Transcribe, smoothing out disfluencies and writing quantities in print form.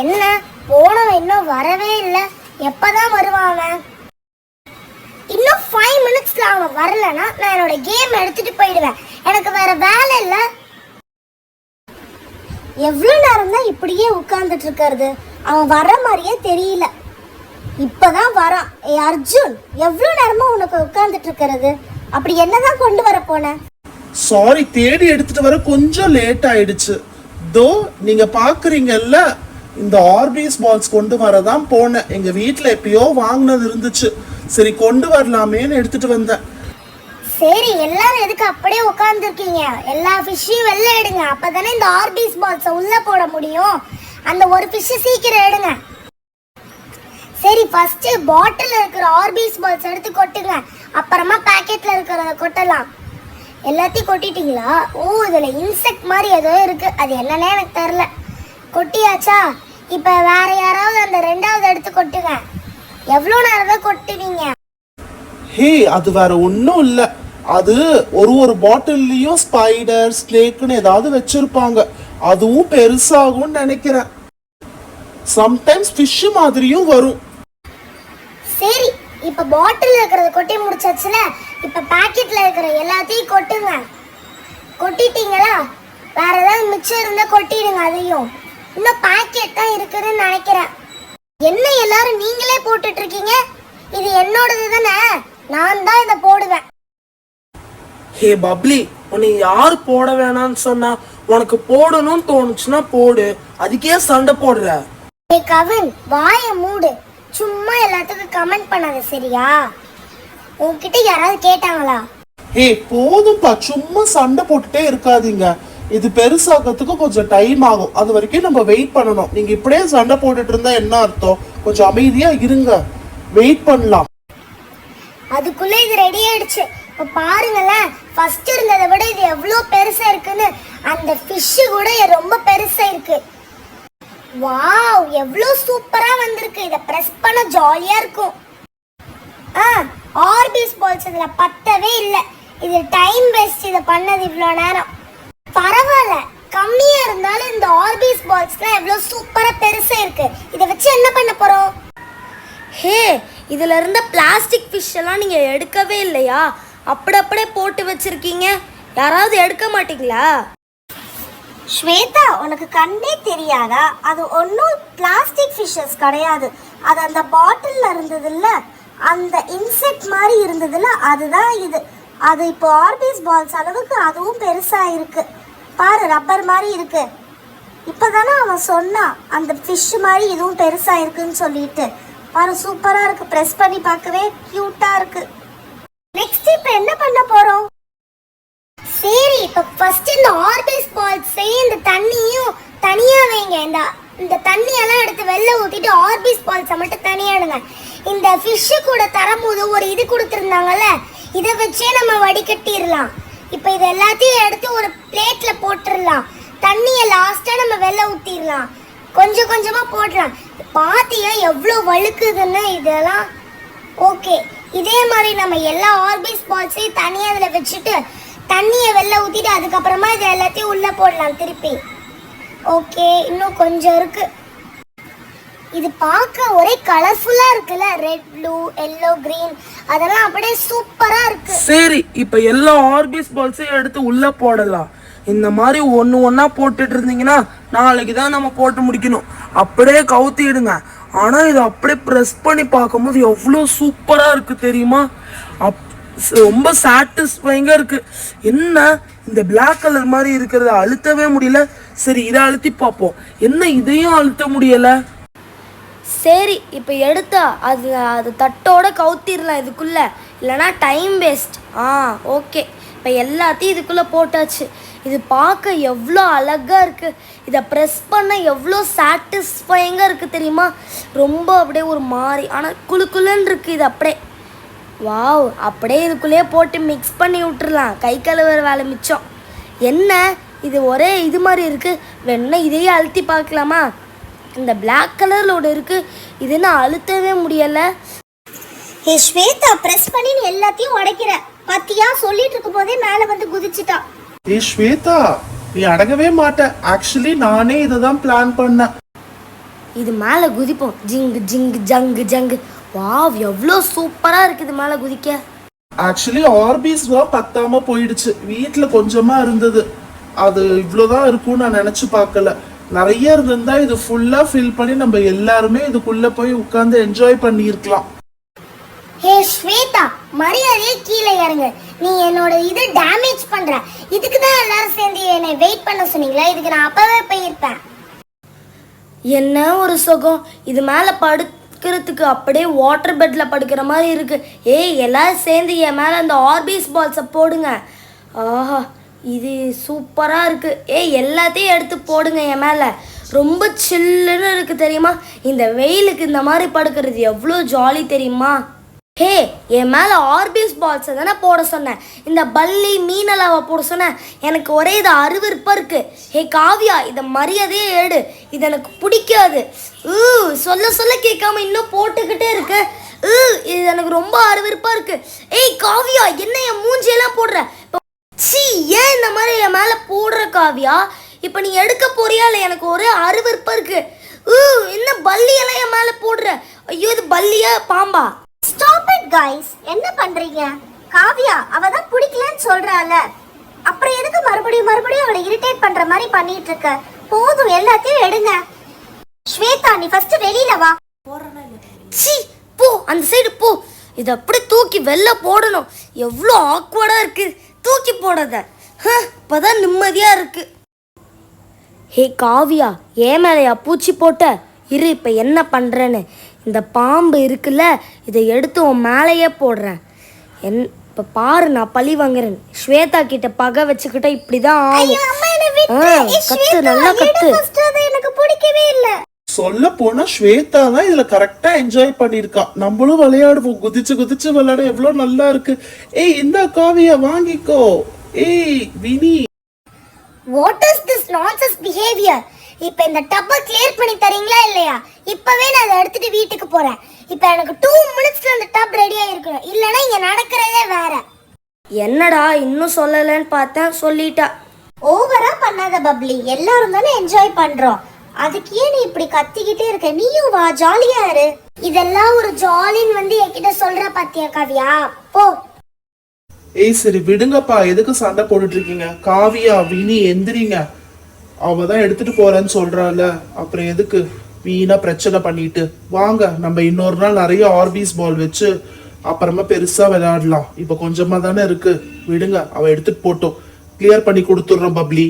என்ன போனவன் இன்னும் வரவே இல்லை. எப்பதான் வருவான் அவன்? இன்னும் 5 மினிட்ஸ்ல அவன் வரலன்னா நான் என்னோட கேம் எடுத்துட்டு போயிடுவேன். எனக்கு வேற வேலை இல்லை. எவ்வளவு நேரம் தான் இப்படியே உட்கார்ந்துட்டு இருக்கிறது? அவன் வர்ற மாதிரியே தெரியல. இப்பதான் வரான். அர்ஜுன், எவ்வளவு நேரமா உனக்கு உட்கார்ந்துட்டு இருக்கிறது? அப்படி என்னதான் கொண்டு வர போன? சாரி, தேடி எடுத்துட்டு வர கொஞ்சம் லேட் ஆயிடுச்சு. தோ நீங்க பாக்குறீங்கல்ல, இந்த ஆர்பிஎஸ் பால்ஸ் கொண்டு வரதான் போனேன். எங்க வீட்டுல எப்பயோ வாங்கினது இருந்துச்சு, சரி கொண்டு வரலாமேன்னு எடுத்துட்டு வந்தேன். சரி, எல்லாரும் எதுக்கு அப்படியே உட்கார்ந்துருக்கீங்க? எல்லா ஃபிஷ்ஷையும் வெளில எடுங்க. அப்பதானே இந்த ஆர்பிஎஸ் பால்ஸை உள்ள போட முடியும். அந்த ஒரு ஃபிஷ்ஷை சீக்கிரம் எடுங்க. சரி, ஃபர்ஸ்ட் பாட்டில் இருக்கிற ஆர்பிஎஸ் பால்ஸ் எடுத்து கொட்டுங்க. அப்புறமா பாக்கெட்ல இருக்கிறத கொட்டலாம். எல்லாத்தையும் கொட்டிட்டீங்களா? ஓ, இதுல இன்செக்ட் மாதிரி ஏதோ இருக்கு. அது என்னன்னே எனக்கு தெரியல. கொட்டியாச்சா? இப்ப வேற யாராவது அந்த ரெண்டாவது எடுத்து கொட்டுங்க. எவ்வளவு நேரம் தான் கொட்டுவீங்க? ஹே, அது வேற ஒன்றும் இல்ல. அது ஒரு பாட்டில்லையும் ஸ்பைடர் ஸ்னேக்னு ஏதாவது வச்சிருப்பாங்க. அதுவும் பெருசாகும்னு நினைக்கிறேன். சம்டைம்ஸ் ஃபிஷ் மாதிரியும் வரும். சரி, இப்ப பாட்டில் இருக்கிறத கொட்டி முடிச்சாச்சுல. இப்ப பாக்கெட்ல இருக்கிற எல்லாத்தையும் கொட்டுங்க. கொட்டிட்டீங்களா? வேற ஏதாவது மிச்சம் இருந்தா கொட்டிடுங்க. அதையும் இன்னும் பாக்கெட் தான் இருக்குதுன்னு நினைக்கிறேன். என்ன எல்லாரும் நீங்களே போட்டுட்டு இருக்கீங்க? இது என்னோடது தானே, நான் தான் இதை போடுவேன். ஹே பப்ளி, உன்னை யாரு போட வேணாம்னு சொன்னா? உனக்கு போடணும்னு தோணுச்சுன்னா போடு, அதுக்கே சண்டை போடுற. ஹே கவின், வாயை மூடு. சும்மா எல்லாத்துக்கும் கமெண்ட் பண்ணாத, சரியா? உன்கிட்ட யாராவது கேட்டாங்களா? ஹே போதும்பா, சும்மா சண்டை போட்டுட்டே இருக்காதீங்க. இது பெருசாகிறதுக்கு கொஞ்சம் டைம் ஆகும். அது வரைக்கும் நம்ம வெயிட் பண்ணணும். நீங்க இப்படியே சண்டை போட்டுட்டு இருந்தா என்ன அர்த்தம்? கொஞ்சம் அமைதியா இருங்க, வெயிட் பண்ணலாம். அதுக்குள்ள இது ரெடி ஆயிடுச்சு. இப்ப பாருங்களேன், ஃபர்ஸ்ட் இருந்ததை விட இது எவ்வளவு பெருசா இருக்குன்னு. அந்த ஃபிஷ் கூட ரொம்ப பெருசா இருக்கு. வாவ், எவ்வளவு சூப்பரா வந்திருக்கு. இத பிரஸ் பண்ண ஜாலியா இருக்கும். ஆர்பிஎஸ் பால்ஸ் இதுல பத்தவே இல்லை. இது டைம் வேஸ்ட் இத பண்ணது இவ்வளவு நேரம். பரவாயில்ல, கம்மியா இருந்தாலும் இந்த ஆர்பிஎஸ் பால்ஸ்லாம் எவ்வளவு சூப்பரா பெருசா இருக்கு. இத வச்சு என்ன பண்ண போறோம்? ஹே, இதுல இருந்த பிளாஸ்டிக் ஃபிஷ் எல்லாம் நீங்க எடுக்கவே இல்லையா? அப்படியே போட்டு வச்சிருக்கீங்க. யாராவது எடுக்க மாட்டீங்களா? ஸ்வேதா, உனக்கு கண்ணே தெரியாதா? அது ஒன்றும் பிளாஸ்டிக் ஃபிஷ்ஷஸ் கிடையாது. அது அந்த பாட்டிலில் இருந்ததுல்ல, அந்த இன்செக்ட் மாதிரி இருந்ததுல, அதுதான் இது. அது இப்போ ஆர்பிஎஸ் பால்ஸ் அளவுக்கு அதுவும் பெருசாக இருக்கு. பாரு, ரப்பர் மாதிரி இருக்கு. இப்போதானே அவன் சொன்னான் அந்த ஃபிஷ் மாதிரி இதுவும் பெருசாக இருக்குன்னு சொல்லிட்டு. பாரு, சூப்பராக இருக்கு. ப்ரெஸ் பண்ணி பார்க்கவே க்யூட்டாக இருக்கு. நெக்ஸ்ட் இப்போ என்ன பண்ண போகிறோம்? சரி, இப்ப ஃபர்ஸ்ட் இந்த ஆர்பிஎஸ் பால்ஸையும் இந்த தண்ணியும் தனியா வைங்க. இந்த தண்ணியெல்லாம் எடுத்து வெளில ஊத்திட்டு ஆர்பிஎஸ் பால்ஸை மட்டும் தனியாடுங்க. இந்த ஃபிஷ் கூட தரம்போது ஒரு இது கொடுத்துருந்தாங்கல்ல, இதை வச்சே நம்ம வடிகட்டிடலாம். இப்போ இது எல்லாத்தையும் எடுத்து ஒரு பிளேட்ல போட்டுடலாம். தண்ணியை லாஸ்டா நம்ம வெளில ஊத்திடலாம். கொஞ்சம் கொஞ்சமா போடலாம். பாத்தியா எவ்வளோ வழுக்குதுன்னு இதெல்லாம். ஓகே, இதே மாதிரி நம்ம எல்லா ஆர்பிஎஸ் பால்ஸையும் தனியாக அதில் வச்சுட்டு தண்ணியை வெளில ஊற்றிட்டு அதுக்கப்புறமா இது எல்லாத்தையும் உள்ளே போடலாம் திருப்பி. ஓகே, இன்னும் கொஞ்சம் இருக்கு. இது பார்க்க ஒரே கலர்ஃபுல்லாக இருக்குல்ல, ரெட், ப்ளூ, எல்லோ, கிரீன், அதெல்லாம் அப்படியே சூப்பராக இருக்கு. சரி, இப்போ எல்லா ஆர்பிஎஸ் பால்ஸையும் எடுத்து உள்ள போடலாம். இந்த மாதிரி ஒன்னா போட்டுட்டு இருந்தீங்கன்னா நாளைக்கு தான் நம்ம போட்டு முடிக்கணும். அப்படியே கவுத்திடுங்க. ஆனா இதை அப்படியே ப்ரெஸ் பண்ணி பார்க்கும்போது எவ்வளோ சூப்பரா இருக்கு தெரியுமா? ரொம்ப சாட்டிஸ்ஃபைங்கா இருக்கு. என்ன இந்த பிளாக் கலர் மாதிரி இருக்கிறத அழுத்தவே முடியல. சரி, இதை அழுத்தி பார்ப்போம். என்ன இதையும் அழுத்த முடியல? சரி, இப்போ எடுத்தா அது தட்டோட கவுத்திடலாம் இதுக்குள்ள, இல்லைனா டைம் வேஸ்ட். ஓகே, இப்போ எல்லாத்தையும் இதுக்குள்ளே போட்டாச்சு. இது பார்க்க எவ்வளோ அழகாக இருக்குது. இதை ப்ரெஸ் பண்ண எவ்வளோ சாட்டிஸ்ஃபைங்காக இருக்குது தெரியுமா? ரொம்ப அப்படியே ஒரு மாதிரி, ஆனால் குளுன்னு இருக்குது. இது அப்படியே வாவ், அப்படியே இதுக்குள்ளேயே போட்டு மிக்ஸ் பண்ணி விட்டுறலாம். கை கழுவுற வேலை மிச்சம். என்ன இது ஒரே இது மாதிரி இருக்குது? வேணா இதையே அழுத்தி பார்க்கலாமா? இந்த பிளாக் கலரில் ஒன்று இருக்குது, இதுன்னு அழுத்தவே முடியலை. ஏ ஸ்வேதா, ப்ரெஸ் பண்ணி எல்லாத்தையும் உடைக்கிற பாத்தியா? சொல்லிட்டு இருக்கும் போதே மேலே வந்து குதிச்சுட்டான். ஏ ஸ்வேதா, நீ அடங்கவே மாட்ட. ஆக்சுவலி நானே இதை தான் பிளான் பண்ணேன். இது மேலே குதிப்போம். ஜிங்கு ஜிங்கு ஜங்கு ஜங்கு. வாவ், எவ்வளோ சூப்பராக இருக்குது மேலே குதிக்க. ஆக்சுவலி ஆர்பிஸ்லாம் பத்தாம போயிடுச்சு. வீட்டுல கொஞ்சமா இருந்தது. அது இவ்வளவுதான் இருக்கும்னு நான் நினைச்சு பார்க்கல. நிறைய இருந்திருந்தா இது ஃபுல்லா ஃபில் பண்ணி நம்ம எல்லாருமே இதுக்குள்ள போய் உட்கார்ந்து என்ஜாய் பண்ணியிருக்கலாம். ஹே ஸ்வேதா, மரியாதையே கீழே இறங்கு. நீ என்னோட இது டேமேஜ் பண்ற. இதுக்கு தான் எல்லாரும் சேர்ந்து என்னை வெயிட் பண்ண சொன்னீங்களா? இதுக்கு நான் அப்பவே போயிருப்பேன். என்ன ஒரு சுகம், இது மேலே படுக்கிறதுக்கு அப்படியே வாட்டர் பெட்டில் படுக்கிற மாதிரி இருக்கு. ஏய், எல்லாரும் சேர்ந்து என் மேலே அந்த ஆர்பிஸ் பால்ஸை போடுங்க. ஆஹா, இது சூப்பராக இருக்கு. ஏய், எல்லாத்தையும் எடுத்து போடுங்க என் மேலே. ரொம்ப சில்லுன்னு இருக்கு தெரியுமா? இந்த வெயிலுக்கு இந்த மாதிரி படுக்கிறது எவ்வளோ ஜாலி தெரியுமா? ஹே, என் மேலே ஆர்பிஸ் பால்ஸை தானே போட சொன்னேன். இந்த பல்லி மீனலாவை போட சொன்னேன். எனக்கு ஒரே இது அருவருப்பாக இருக்கு. ஹே காவியா, இதை மரியாதையே ஏடு. இது எனக்கு பிடிக்காது. சொல்ல சொல்ல கேட்காம இன்னும் போட்டுக்கிட்டே இருக்கு. இது எனக்கு ரொம்ப அருவருப்பாக இருக்கு. ஏய் காவியா, என்ன என் மூஞ்சியெல்லாம் போடுற? சி, ஏன் இந்த மாதிரி என் மேலே போடுற காவியா? இப்போ நீ எடுக்க போறியா இல்லை? எனக்கு ஒரே அருவருப்பாக இருக்கு. என்ன பல்லியெல்லாம் என் மேலே போடுற? ஐயோ, இது பல்லியா பாம்பா? Stop it guys. என்ன பண்றீங்க? காவியா அவ தான் பிடிக்கலன்னு சொல்றால, அப்புறம் எதுக்கு மறுபடியும் அவளை இரிட்டேட் பண்ற மாதிரி பண்ணிட்டு இருக்க? போதும், எல்லாத்தையும் எடுங்க. ஸ்வேதா, நீ ஃபர்ஸ்ட் வெளியில வா. சி, போ அந்த சைடு போ. இதை அப்படி தூக்கி வெளில போடணும். எவ்வளோ ஆக்வர்டா இருக்கு. தூக்கி போடாத. இப்பதான் நிம்மதியா இருக்கு. ஹே காவியா, ஏன் மேலையா பூச்சி போட்ட? இரு, இப்போ என்ன பண்ணுறேன்னு. இந்த பாம்பு இருக்குல்ல, இதை எடுத்து உன் மேலேயே போடுறேன். இப்போ பாரு, நான் பழி வாங்குறேன். ஸ்வேதா கிட்ட பகை வச்சுக்கிட்ட இப்படிதான் ஆகும். கத்து, நல்லா கத்து. எனக்கு பிடிக்கவே இல்ல. சொல்ல போனா ஸ்வேதா தான் இதுல கரெக்டா என்ஜாய் பண்ணிருக்கா. நம்மளும் விளையாடுவோம். குதிச்சு குதிச்சு விளையாட எவ்வளவு நல்லா இருக்கு. ஏய், இந்த காவியா வாங்கிக்கோ. ஏய் Vini, what is this nonsense behaviour? இப்போ இந்த டப்பை கிளியர் பண்ணி தரீங்களா இல்லையா? இப்பவே நான் அதை எடுத்துட்டு வீட்டுக்கு போறேன். இப்போ எனக்கு 2 மினிட்ஸ்ல அந்த டப் ரெடியா இருக்கணும், இல்லனா இங்க நடக்கிறதே வேற. என்னடா இன்னும் சொல்லலன்னு பார்த்தேன், சொல்லிட்டா. ஓவரா பண்ணாத பப்ளி, எல்லாரும் தானே என்ஜாய் பண்றோம். அதுக்கு ஏன் நீ இப்படி கத்திக்கிட்டே இருக்க? நீயும் வா, ஜாலியா இரு. இதெல்லாம் ஒரு ஜாலின்னு வந்து என்கிட்ட சொல்ற பாத்தியா காவியா? போ. ஏய் சரி விடுங்கப்பா, எதுக்கு சண்டை போட்டுட்டு இருக்கீங்க? காவியா, வினி எந்திரிங்க. அவ தான் எடுத்துட்டு போறேன்னு சொல்றால, அப்புறம் எதுக்கு வீணா பிரச்சனை பண்ணிட்டு? வாங்க, நம்ம இன்னொரு நாள் நிறைய ஆர்பிஸ் பால் வச்சு அப்புறமா பெருசா விளையாடலாம். இப்ப கொஞ்சமா தானே இருக்கு, விடுங்க. அவ எடுத்துட்டு போட்டோம். கிளியர் பண்ணி கொடுத்துடுறோம் பப்ளி.